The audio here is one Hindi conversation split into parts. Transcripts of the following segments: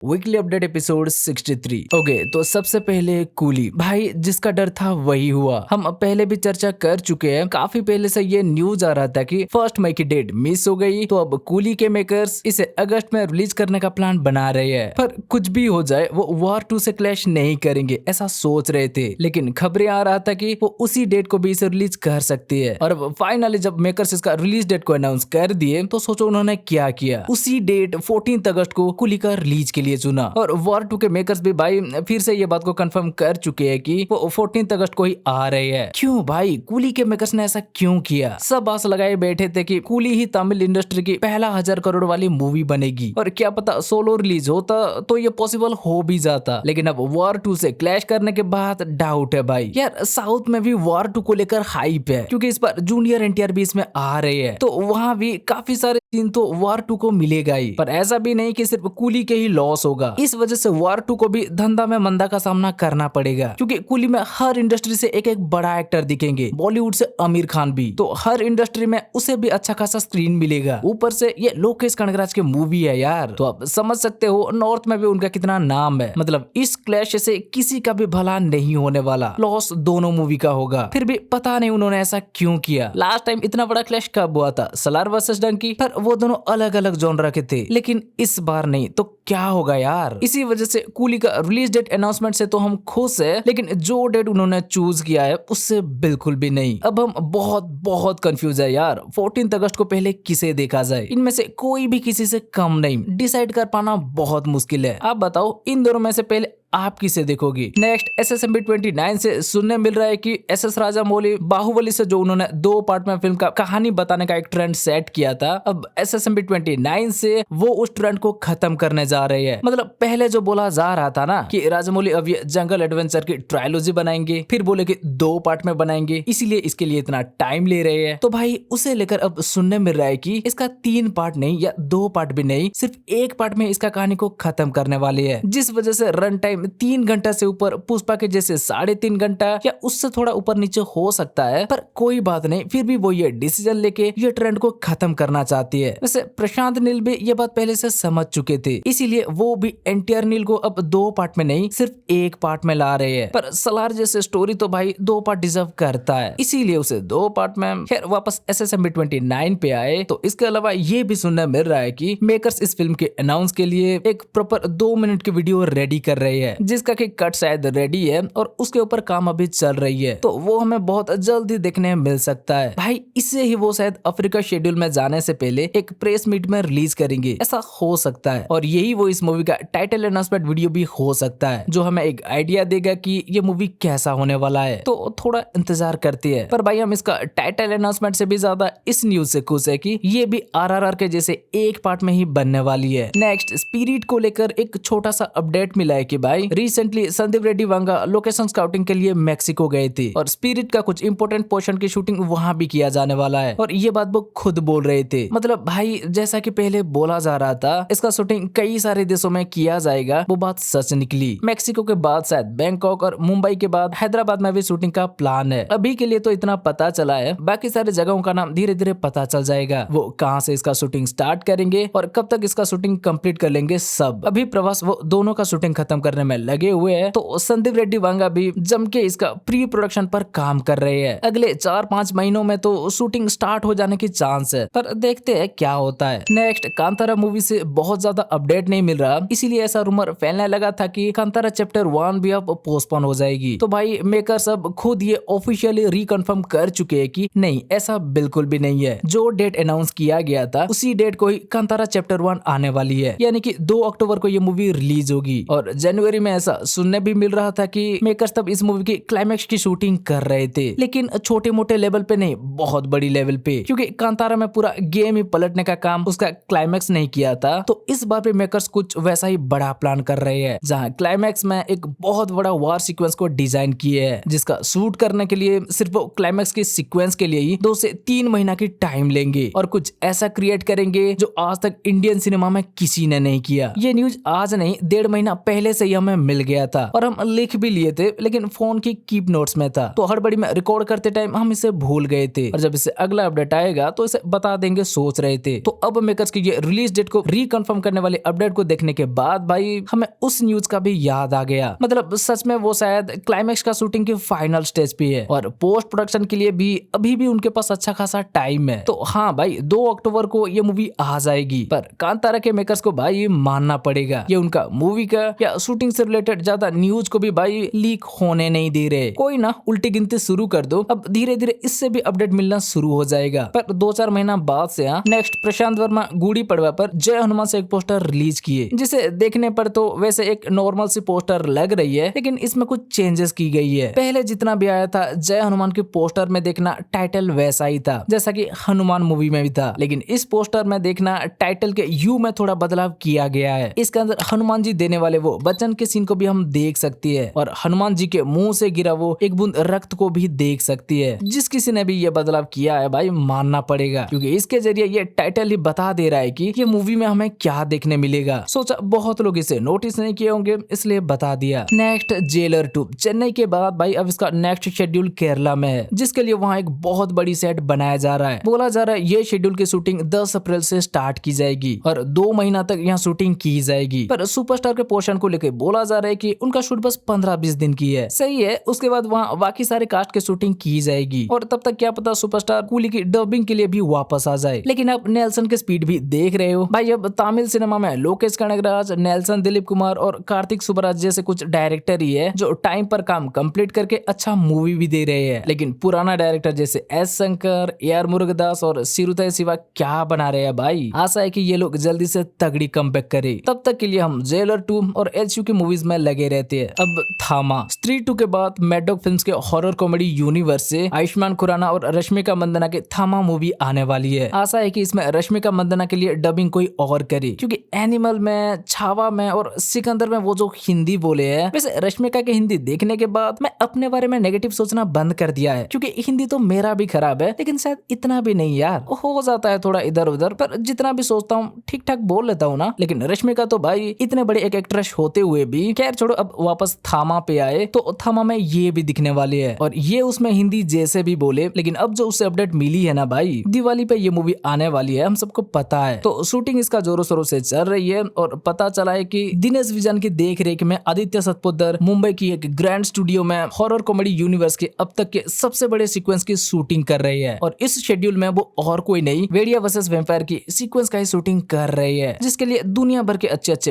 Weekly update episode 63। ओके, तो सबसे पहले कूली भाई, जिसका डर था वही हुआ। हम पहले भी चर्चा कर चुके हैं, काफी पहले से ये न्यूज आ रहा था कि 1 मई की डेट मिस हो गई, तो अब कूली के मेकर्स इसे अगस्त में रिलीज करने का प्लान बना रहे हैं। पर कुछ भी हो जाए वो वॉर 2 से क्लैश नहीं करेंगे ऐसा सोच रहे थे, लेकिन खबरें आ रहा था कि वो उसी डेट को भी इसे रिलीज कर सकती है। और अब फाइनली जब मेकर्स इसका रिलीज डेट को अनाउंस कर दिए तो सोचो उन्होंने क्या किया, उसी डेट 14 अगस्त को कूली का रिलीज के लिए चुना। और वॉर 2 के मेकर्स भी भाई फिर से ये बात को कंफर्म कर चुके हैं कि वो 14 अगस्त को ही आ रहे हैं। क्यों भाई, कूली के मेकर्स ने ऐसा क्यों किया? सब आस लगाए बैठे थे कि कूली ही तमिल इंडस्ट्री की पहला 1000 करोड़ वाली मूवी बनेगी, और क्या पता सोलो रिलीज होता तो ये पॉसिबल हो भी जाता। लेकिन अब वॉर 2 से क्लैश करने के बाद डाउट है भाई। यार साउथ में भी वॉर 2 को लेकर हाइप है, क्योंकि इस पर जूनियर एनटीआर भी इसमें आ रहे हैं, तो वहां भी काफी सारे सीन तो वॉर 2 को मिलेगा ही। पर ऐसा भी नहीं कि सिर्फ कूली के ही लॉस होगा, इस वजह से वॉर 2 को भी धंधा में मंदा का सामना करना पड़ेगा, क्योंकि कूली में हर इंडस्ट्री से एक एक बड़ा एक्टर दिखेंगे, बॉलीवुड से आमिर खान भी, तो हर इंडस्ट्री में उसे भी अच्छा खासा स्क्रीन मिलेगा। ऊपर से ये लोकेश कनगराज की मूवी है यार, तो आप समझ सकते हो नॉर्थ में भी उनका कितना नाम है। मतलब इस क्लैश से किसी का भी भला नहीं होने वाला, लॉस दोनों मूवी का होगा। फिर भी पता नहीं उन्होंने ऐसा क्यों किया। लास्ट टाइम इतना बड़ा क्लैश कब हुआ था? सलार वर्सेस डंकी, पर वो दोनों अलग अलग जॉनरा के थे, लेकिन इस बार नहीं। तो क्या होगा यार? इसी वजह से कूली का रिलीज डेट अनाउंसमेंट से तो हम खुश है, लेकिन जो डेट उन्होंने चूज किया है उससे बिल्कुल भी नहीं। अब हम बहुत बहुत कंफ्यूज है यार, 14 अगस्त को पहले किसे देखा जाए? इनमें से कोई भी किसी से कम नहीं, डिसाइड कर पाना बहुत मुश्किल है। आप बताओ इन दोनों में से पहले आप किसे देखोगी? नेक्स्ट SSMB 29 से सुनने मिल रहा है कि SS राजामौली बाहुबली से जो उन्होंने 2 पार्ट में फिल्म का कहानी बताने का एक ट्रेंड सेट किया था, अब SSMB 29 से वो उस ट्रेंड को खत्म करने जा रहे हैं। मतलब पहले जो बोला जा रहा था ना कि राजामौली अब ये जंगल एडवेंचर की ट्रायलॉजी बनाएंगे, फिर बोले कि 2 पार्ट में बनाएंगे, इसीलिए इसके लिए इतना टाइम ले रहे हैं। तो भाई उसे लेकर अब सुनने मिल रहा है कि इसका 3 पार्ट नहीं या 2 पार्ट भी नहीं, सिर्फ 1 पार्ट में इसका कहानी को खत्म करने वाली है, जिस वजह से रन टाइम 3 घंटा से ऊपर, पुष्पा के जैसे 3.5 घंटा या उससे थोड़ा ऊपर नीचे हो सकता है। पर कोई बात नहीं, फिर भी वो ये डिसीजन लेके ये ट्रेंड को खत्म करना चाहती है। वैसे प्रशांत नील भी ये बात पहले से समझ चुके थे, इसीलिए वो भी एनटीआर नील को अब 2 पार्ट में नहीं सिर्फ 1 पार्ट में ला रहे हैं। पर सलार जैसे स्टोरी तो भाई 2 पार्ट डिजर्व करता है, इसीलिए उसे 2 पार्ट में खैर वापस SSMB 29 पे आए। तो इसके अलावा ये भी सुनने मिल रहा है कि मेकर्स इस फिल्म के अनाउंस के लिए एक प्रॉपर 2 मिनट की वीडियो रेडी कर रहे हैं, जिसका कि कट शायद रेडी है और उसके ऊपर काम अभी चल रही है, तो वो हमें बहुत जल्दी देखने मिल सकता है। भाई इससे ही वो शायद अफ्रीका शेड्यूल में जाने से पहले एक प्रेस मीट में रिलीज करेंगे, ऐसा हो सकता है। और यही वो इस मूवी का टाइटल अनाउंसमेंट वीडियो भी हो सकता है, जो हमें एक आइडिया देगा कि ये मूवी कैसा होने वाला है। तो थोड़ा इंतजार करते हैं। पर भाई हम इसका टाइटल अनाउंसमेंट से भी ज्यादा इस न्यूज से खुश है कि ये भी RRR के जैसे 1 पार्ट में ही बनने वाली है। नेक्स्ट स्पिरिट को लेकर एक छोटा सा अपडेट मिला है कि भाई recently Sandeep Reddy Vanga location scouting के लिए मेक्सिको गए थे, और स्पिरिट का कुछ इंपोर्टेंट पोर्शन की शूटिंग वहां भी किया जाने वाला है, और ये बात वो खुद बोल रहे थे। मतलब भाई जैसा कि पहले बोला जा रहा था इसका शूटिंग कई सारे देशों में किया जाएगा, वो बात सच निकली। मेक्सिको के बाद शायद बैंकॉक और मुंबई के बाद हैदराबाद में भी शूटिंग का प्लान है। अभी के लिए तो इतना पता चला है, बाकी सारे जगहों का नाम धीरे धीरे पता चल जाएगा, वो कहां से इसका शूटिंग स्टार्ट करेंगे और कब तक इसका शूटिंग कंप्लीट कर लेंगे सब। अभी प्रवास वो दोनों का शूटिंग खत्म करने में लगे हुए हैं, तो संदीप रेड्डी वांगा भी जम के इसका प्री प्रोडक्शन पर काम कर रहे हैं। अगले 4-5 महीनों में तो शूटिंग स्टार्ट हो जाने की चांस है, पर देखते हैं क्या होता है। नेक्स्ट कांतारा मूवी से बहुत ज्यादा अपडेट नहीं मिल रहा, इसीलिए ऐसा रूमर फैलने लगा था कि कांतारा चैप्टर 1 भी अब पोस्टपोन हो जाएगी। तो भाई मेकर्स अब खुद ये ऑफिशियली रिकन्फर्म कर चुके हैं कि नहीं, ऐसा बिल्कुल भी नहीं है। जो डेट अनाउंस किया गया था उसी डेट को ही कांतारा चैप्टर 1 आने वाली है, यानी कि 2 अक्टूबर को ये मूवी रिलीज होगी। और जनवरी में ऐसा सुनने भी मिल रहा था कि मेकर्स तब इस मूवी की क्लाइमैक्स की शूटिंग कर रहे थे, लेकिन छोटे मोटे लेवल पे नहीं, बहुत बड़ी लेवल पे, क्योंकि कांतारा में पूरा गेम ही पलटने का काम उसका क्लाइमैक्स नहीं किया था। तो इस बार भी मेकर्स कुछ वैसा ही बड़ा प्लान कर रहे हैं, जहां क्लाइमैक्स में एक बहुत बड़ा वार सीक्वेंस को डिजाइन किए है, जिसका शूट करने के लिए सिर्फ वो क्लाइमैक्स के सीक्वेंस के लिए ही 2 से 3 महीना की टाइम लेंगे, और कुछ ऐसा क्रिएट करेंगे जो आज तक इंडियन सिनेमा में किसी ने नहीं किया। ये न्यूज आज नहीं 1.5 महीना पहले से ही हमें हमें मिल गया था और हम लिख भी लिए थे, लेकिन फोन की कीप नोट्स में था, तो हड़बड़ी में रिकॉर्ड करते टाइम हम इसे भूल गए थे और जब इसे अगला अपडेट आएगा तो इसे बता देंगे सोच रहे थे। तो अब मेकर्स की ये रिलीज डेट को रिकन्फर्म करने वाले अपडेट को देखने के बाद भाई हमें उस न्यूज का भी याद आ गया। मतलब सच में वो शायद क्लाइमैक्स का शूटिंग की फाइनल स्टेज पे है और पोस्ट प्रोडक्शन के लिए भी अभी भी उनके पास अच्छा खासा टाइम है। तो हाँ भाई 2 अक्टूबर को ये मूवी आ जाएगी, पर कांतारा के मेकर्स को भाई मानना पड़ेगा, ये उनका मूवी का या शूटिंग से रिलेटेड ज्यादा न्यूज को भी भाई लीक होने नहीं दे रहे। कोई ना उल्टी गिनती शुरू कर दो, अब धीरे धीरे इससे भी अपडेट मिलना शुरू हो जाएगा। पर 2-4 महीना बाद से नेक्स्ट प्रशांत वर्मा गुड़ी पड़वा पर जय हनुमान से एक पोस्टर रिलीज किए, जिसे देखने पर तो वैसे एक नॉर्मल सी पोस्टर लग रही है, लेकिन इसमें कुछ चेंजेस की गई है। पहले जितना भी आया था जय हनुमान के पोस्टर में देखना टाइटल वैसा ही था जैसा कि हनुमान मूवी में भी था, लेकिन इस पोस्टर में देखना टाइटल के यू में थोड़ा बदलाव किया गया है। इसके अंदर हनुमान जी देने वाले वो वचन के सीन को भी हम देख सकती है और हनुमान जी के मुंह से गिरा वो एक बूंद रक्त को भी देख सकती है। जिस किसी ने भी ये बदलाव किया है भाई मानना पड़ेगा, क्योंकि इसके जरिए ये टाइटल ही बता दे रहा है कि ये मूवी में हमें क्या देखने मिलेगा। सोचा बहुत लोग इसे नोटिस नहीं किए होंगे, इसलिए बता दिया। नेक्स्ट जेलर 2 चेन्नई के बाद भाई अब इसका नेक्स्ट शेड्यूल केरला में है, जिसके लिए वहाँ एक बहुत बड़ी सेट बनाया जा रहा है। बोला जा रहा है ये शेड्यूल की शूटिंग 10 अप्रैल से स्टार्ट की जाएगी और 2 महीना तक यहाँ शूटिंग की जाएगी। पर सुपरस्टार के पोर्शन को लेकर बोला जा रहा है कि उनका शूट बस 15-20 दिन की है। सही है, उसके बाद वहाँ बाकी सारे कास्ट की शूटिंग की जाएगी और तब तक क्या पता सुपरस्टार कूली की डबिंग के लिए भी वापस आ जाए। लेकिन अब नेल्सन की स्पीड भी देख रहे हो भाई, अब तमिल सिनेमा में लोकेश कनगराज, नेल्सन, दिलीप कुमार और कार्तिक सुब्बराज जैसे कुछ डायरेक्टर ही है जो टाइम पर काम कंप्लीट करके अच्छा मूवी भी दे रहे हैं। लेकिन पुराना डायरेक्टर जैसे एस शंकर, AR मुरुगदास और सिरुताई शिवा क्या बना रहे हैं भाई। आशा है कि ये लोग जल्दी से तगड़ी कमबैक करे। तब तक के लिए हम जेलर 2 और LCU की मूवीज में लगे रहते हैं। अब थामा स्त्री 2 के बाद मैडॉक फिल्म्स के हॉरर कॉमेडी यूनिवर्स से आयुष्मान खुराना और रश्मिका मंदाना के थामा मूवी आने वाली है। आशा है कि इसमें रश्मिका मंदाना के लिए डबिंग कोई और करे, क्योंकि एनिमल में, छावा में और सिकंदर में वो जो हिंदी बोले है, वैसे रश्मिका की हिंदी देखने के बाद मैं अपने बारे में नेगेटिव सोचना बंद कर दिया है, क्योंकि हिंदी तो मेरा भी खराब है, लेकिन शायद इतना भी नहीं यार, हो जाता है थोड़ा इधर उधर, पर जितना भी सोचता हूँ ठीक ठाक बोल लेता हूँ ना। लेकिन रश्मिका तो भाई इतने बड़े एक एक्ट्रेस होते हुए भी, खैर छोड़ो, अब वापस थामा पे आए तो थामा में ये भी दिखने वाली है और ये उसमें हिंदी जैसे भी बोले, लेकिन अब जो उससे अपडेट मिली है ना भाई, दिवाली पे ये मूवी आने वाली है, हम सबको पता है। तो शूटिंग इसका जोरों शोरों से चल रही है और पता चला है कि दिनेश विजन की देख रेख में आदित्य सतपोदर मुंबई की एक ग्रैंड स्टूडियो में हॉरर कॉमेडी यूनिवर्स के अब तक के सबसे बड़े सीक्वेंस की शूटिंग कर रही है और इस शेड्यूल में वो और कोई नहीं, वेडिया वर्सेस वैम्पायर की सीक्वेंस का ही शूटिंग कर रही है, जिसके लिए दुनिया भर के अच्छे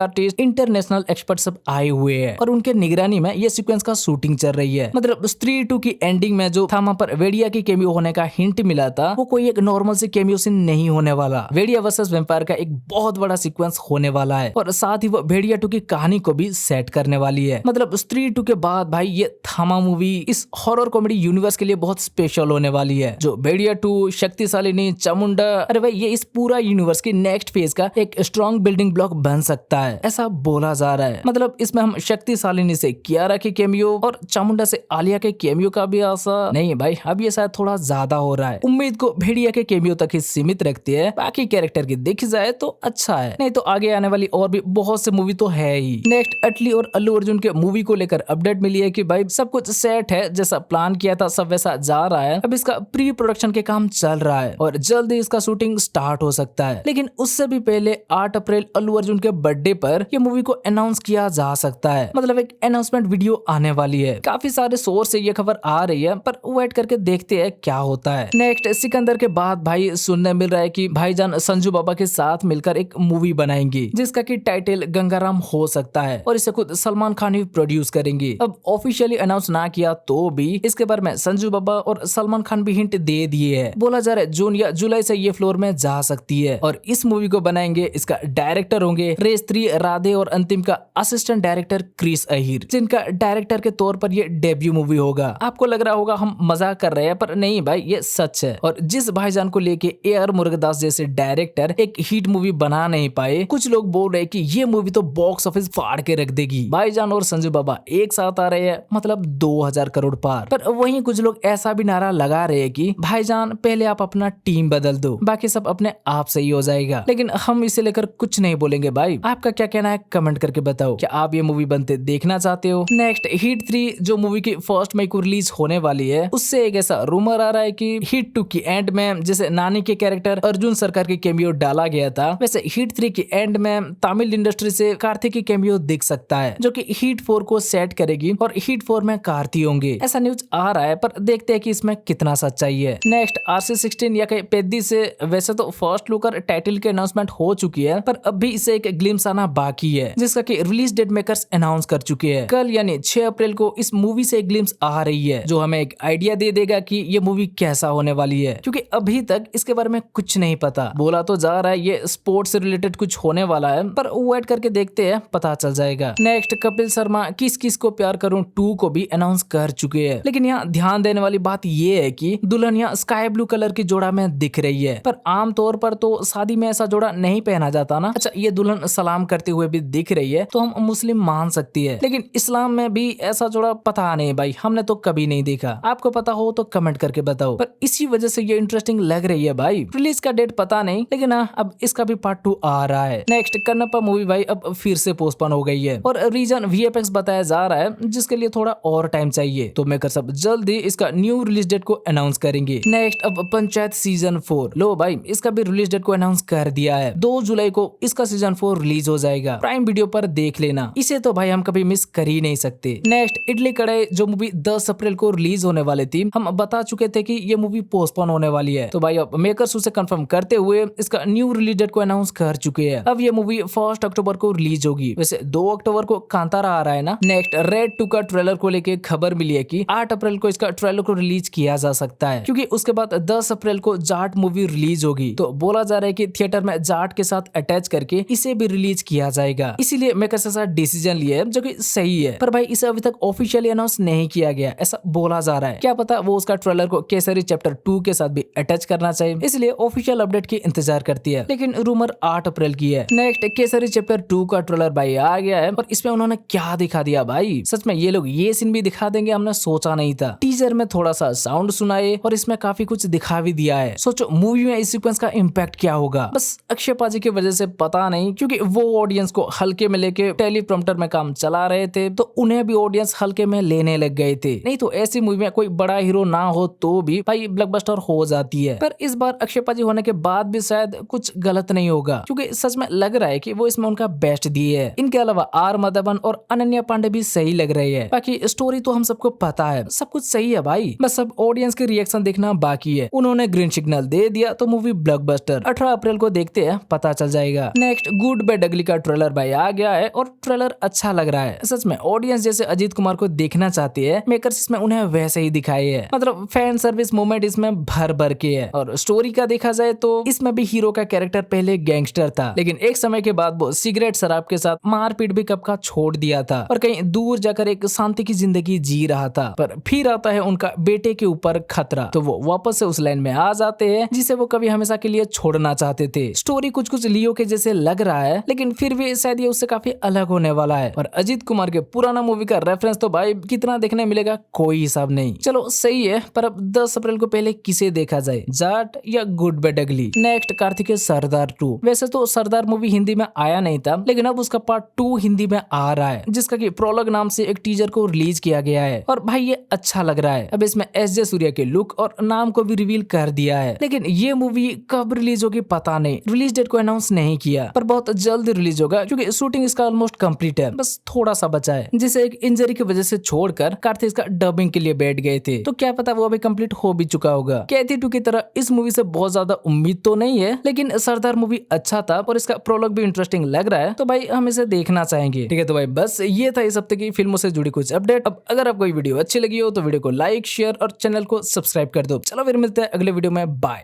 आर्टिस्ट, इंटरनेशनल एक्सपर्ट सब आए हुए हैं और उनके निगरानी में ये सीक्वेंस का शूटिंग चल रही है। मतलब स्त्री 2 की एंडिंग में जो थामा पर वेडिया की कैमियो होने का हिंट मिला था, वो कोई एक नॉर्मल से कैमियो सीन नहीं होने वाला, वेडिया वर्सेस वैम्पायर का एक बहुत बड़ा सीक्वेंस होने वाला है और साथ ही वो वेडिया 2 की कहानी को भी सेट करने वाली है। मतलब स्त्री 2 के बाद भाई ये थामा मूवी इस हॉरर कॉमेडी यूनिवर्स के लिए बहुत स्पेशल होने वाली है। जो वेडिया 2, शक्तिशालिनी, चामुंडा, अरे भाई ये इस पूरा यूनिवर्स की नेक्स्ट फेज का एक स्ट्रॉन्ग बिल्डिंग ब्लॉक बन सकता है, ऐसा बोला जा रहा है। मतलब इसमें हम शक्तिशालिनी से कियारा के कैमियो और चामुंडा से आलिया के कैमियो का भी आशा नहीं भाई, अब ये शायद थोड़ा ज्यादा हो रहा है। उम्मीद को भेड़िया के कैमियो तक ही सीमित रखती है, बाकी कैरेक्टर की देखी जाए तो अच्छा है, नहीं तो आगे आने वाली और भी बहुत से मूवी तो है ही। नेक्स्ट अटली और अल्लू अर्जुन के मूवी को लेकर अपडेट मिली है कि भाई सब कुछ सेट है, जैसा प्लान किया था सब वैसा जा रहा है। अब इसका प्री प्रोडक्शन के काम चल रहा है और जल्द ही इसका शूटिंग स्टार्ट हो सकता है। लेकिन उससे भी पहले 8 अप्रैल अल्लू अर्जुन के बर्थडे पर ये मूवी को अनाउंस किया जा सकता है। मतलब एक अनाउंसमेंट वीडियो आने वाली है। काफी सारे सोर्स से ये खबर आ रही है, पर वेट करके देखते हैं क्या होता है। नेक्स्ट सिकंदर के बाद भाई सुनने मिल रहा है कि भाईजान संजू बाबा के साथ मिलकर एक मूवी बनाएंगे, जिसका की टाइटल गंगाराम हो सकता है और इसे खुद सलमान खान ही प्रोड्यूस करेंगे। अब ऑफिशियली अनाउंस ना किया तो भी इसके बारे में संजू बाबा और सलमान खान भी हिंट दे दिए है। बोला जा रहा है जून या जुलाई से ये फ्लोर में जा सकती है और इस मूवी को बनाएंगे, इसका डायरेक्टर होंगे रेस 3, राधे और अंतिम का असिस्टेंट डायरेक्टर क्रिस अहीर, जिनका डायरेक्टर के तौर पर ये डेब्यू मूवी होगा। आपको लग रहा होगा हम मजाक कर रहे हैं, पर नहीं भाई ये सच है। और जिस भाईजान को लेके AR मुरुगदास जैसे डायरेक्टर एक हिट मूवी बना नहीं पाए, कुछ लोग बोल रहे हैं कि ये मूवी तो बॉक्स ऑफिस फाड़ के रख देगी। भाईजान और संजू बाबा एक साथ आ रहे हैं, मतलब 2000 करोड़ पार। पर वहीं कुछ लोग ऐसा भी नारा लगा रहे हैं कि भाईजान पहले आप अपना टीम बदल दो, बाकी सब अपने आप सही हो जाएगा। लेकिन हम इसे लेकर कुछ नहीं बोलेंगे भाई, आपका क्या कहना है कमेंट करके बताओ। क्या आप ये मूवी बनते देखना चाहते हो? नेक्स्ट हिट 3 जो मूवी की 1 मई को रिलीज होने वाली है, उससे एक ऐसा रूमर आ रहा है कि हिट 2 की एंड में जैसे नानी के कैरेक्टर अर्जुन सरकार की कैमियो डाला गया था, वैसे हिट 3 की एंड में तमिल इंडस्ट्री से कार्तिक की कैमियो दिख सकता है, जो कि हिट 4 को सेट करेगी और हिट 4 में कार्तिक होंगे। ऐसा न्यूज आ रहा है, पर देखते हैं कि इसमें कितना सच्चाई है। नेक्स्ट RC16 या कहीं पेद्दी से वैसे तो फर्स्ट लुक और टाइटल की अनाउंसमेंट हो चुकी है, पर अब भी इसे एक ग्लिम्स आना बाकी है, जिसका कि रिलीज डेट मेकर्स अनाउंस कर चुके हैं। कल यानी 6 अप्रैल को इस मूवी से एक ग्लिम्स आ रही है, जो हमें एक आइडिया दे देगा कि ये मूवी कैसा होने वाली है, क्योंकि अभी तक इसके बारे में कुछ नहीं पता। बोला तो जा रहा है ये स्पोर्ट्स से रिलेटेड कुछ होने वाला है, पर वेट करके देखते हैं, पता चल जाएगा। नेक्स्ट कपिल शर्मा किस किस को प्यार करूं 2 को भी अनाउंस कर चुके हैं, लेकिन यहाँ ध्यान देने वाली बात ये है कि दुल्हन यहाँ स्काई ब्लू कलर की जोड़ा में दिख रही है, पर आमतौर पर तो शादी में ऐसा जोड़ा नहीं पहना जाता ना। अच्छा, ये दुल्हन सलाम करते हुए भी दिख रही है, तो हम मुस्लिम मान सकती है, लेकिन इस्लाम में भी ऐसा जोड़ा पता नहीं भाई, हमने तो कभी नहीं देखा। आपको पता हो तो कमेंट करके बताओ, पर इसी वजह से ये इंटरेस्टिंग लग रही है भाई। रिलीज का डेट पता नहीं, लेकिन अब इसका भी पार्ट 2 आ रहा है। नेक्स्ट कन्नप्पा मूवी भाई अब फिर से पोस्टपोन हो गई है, और रीजन VFX बताया जा रहा है, जिसके लिए थोड़ा और टाइम चाहिए, तो मेकर सब जल्दी इसका न्यू रिलीज डेट को अनाउंस करेंगे। नेक्स्ट अब पंचायत सीजन 4, लो भाई इसका भी रिलीज डेट को अनाउंस कर दिया है। 2 जुलाई को इसका सीजन 4 रिलीज हो जाएगा, प्राइम वीडियो पर देख लेना, इसे तो भाई हम कभी मिस कर ही नहीं सकते। नेक्स्ट इडली कढ़ाई जो मूवी 10 अप्रैल को रिलीज होने वाली थी, हम बता चुके थे कि ये मूवी पोस्टपोन होने वाली है, तो भाई अब मेकर्स उसे कंफर्म करते हुए इसका न्यू रिलीज डेट को अनाउंस कर चुके हैं। अब ये मूवी 1 अक्टूबर को रिलीज होगी, वैसे 2 अक्टूबर को कांतारा आ रहा है ना। नेक्स्ट रेड 2 का ट्रेलर को लेके खबर मिली है कि 8 अप्रैल को इसका ट्रेलर को रिलीज किया जा सकता है, क्योंकि उसके बाद 10 अप्रैल को जाट मूवी रिलीज होगी, तो बोला जा रहा है कि थिएटर में जाट के साथ अटैच करके इसे भी रिलीज किया जाएगा। इसीलिए मेकर्स ऐसा डिसीजन लिया है, जो कि सही है, पर भाई इसे अभी तक ऑफिशियली अनाउंस नहीं किया गया, ऐसा बोला जा रहा है। क्या पता वो उसका ट्रेलर को केसरी चैप्टर 2 के साथ भी अटैच करना चाहिए, इसलिए ऑफिशियल अपडेट की इंतजार करती है, लेकिन रूमर 8 अप्रैल की है। नेक्स्ट केसरी चैप्टर 2 का ट्रेलर भाई आ गया है, और इसमें उन्होंने क्या दिखा दिया भाई, सच में ये लोग ये सीन भी दिखा देंगे हमने सोचा नहीं था। टीजर में थोड़ा सा साउंड सुनाए और इसमें काफी कुछ दिखा भी दिया है। सोचो मूवी में इस सीक्वेंस का इम्पैक्ट क्या होगा। बस अक्षय पाजी की वजह से पता नहीं, क्योंकि वो ऑडियंस को हल्के में लेके टेलीप्रॉम्प्टर में काम चला रहे थे, तो उन्हें भी ऑडियंस हल्के में लेने लग गए थे। नहीं तो ऐसी मूवी में कोई बड़ा हीरो ना हो तो भी भाई ब्लॉकबस्टर हो जाती है, पर इस बार अक्षय पाजी होने के बाद भी शायद कुछ गलत नहीं होगा, क्योंकि सच में लग रहा है कि वो इसमें उनका बेस्ट दिए है। इनके अलावा आर माधवन और अनन्या पांडे भी सही लग रहे हैं। बाकी स्टोरी तो हम सबको पता है, सब कुछ सही है भाई, बस सब ऑडियंस के रिएक्शन देखना बाकी है। उन्होंने ग्रीन सिग्नल दे दिया तो मूवी ब्लॉकबस्टर 18 अप्रैल को देखते हैं, पता चल जाएगा। नेक्स्ट गुड बैड अगली का ट्रेलर भाई आ गया है, और ट्रेलर अच्छा लग रहा है। सच में ऑडियंस जैसे अजीत कुमार को देखना चाहती है, मेकर्स इसमें उन्हें वैसे ही दिखाए है, मतलब फैन सर्विस मोमेंट इसमें भर भर के है। और स्टोरी का देखा जाए तो इसमें भी हीरो का कैरेक्टर पहले गैंगस्टर था, लेकिन एक समय के बाद वो सिगरेट शराब के साथ मारपीट भी कब का छोड़ दिया था, और कहीं दूर जाकर एक शांति की जिंदगी जी रहा था। पर फिर आता है उनका बेटे के ऊपर खतरा, तो वो वापस से उस लाइन में आ जाते हैं जिसे वो कभी हमेशा के लिए छोड़ना चाहते थे। स्टोरी कुछ कुछ लियो के जैसे लग रहा है, लेकिन फिर भी शायद ये उससे काफी अलग होने वाला है। और अजीत कुमार के पुराना मूवी का रेफरेंस तो भाई कितना देखने मिलेगा कोई हिसाब नहीं। चलो सही है, पर अब 10 अप्रैल को पहले किसे देखा जाए, जाट या गुड बैड अगली। नेक्स्ट कार्तिक सरदार 2। वैसे तो सरदार मूवी हिंदी में आया नहीं था, लेकिन अब उसका पार्ट 2 हिंदी में आ रहा है, जिसका कि प्रोलॉग नाम से एक टीजर को रिलीज किया गया है, और भाई ये अच्छा लग रहा है। अब इसमें SJ सूर्या के लुक और नाम को भी रिवील कर दिया है, लेकिन ये मूवी कब रिलीज होगी पता नहीं, रिलीज डेट को अनाउंस नहीं किया, पर बहुत जल्द रिलीज होगा, क्योंकि शूटिंग इसका ऑलमोस्ट कंप्लीट है, बस थोड़ा सा बचा है, जिसे एक इंजरी की वजह से छोड़कर कार्तिक इसका डबिंग के लिए बैठ गए थे, तो क्या पता वो अभी कंप्लीट हो भी चुका होगा। कैथी 2 की तरह इस मूवी से बहुत ज्यादा उम्मीद तो नहीं है, लेकिन सरदार मूवी अच्छा था और इसका प्रोलॉग भी इंटरेस्टिंग लग रहा है, तो भाई हम इसे देखना चाहेंगे। ठीक है, तो भाई बस ये था इस हफ्ते की फिल्मों से जुड़ी कुछ अपडेट। अब अगर आपको ये वीडियो अच्छी लगी हो तो वीडियो को लाइक शेयर और चैनल को सब्सक्राइब कर दो। चलो फिर मिलते हैं अगले वीडियो में, बाय।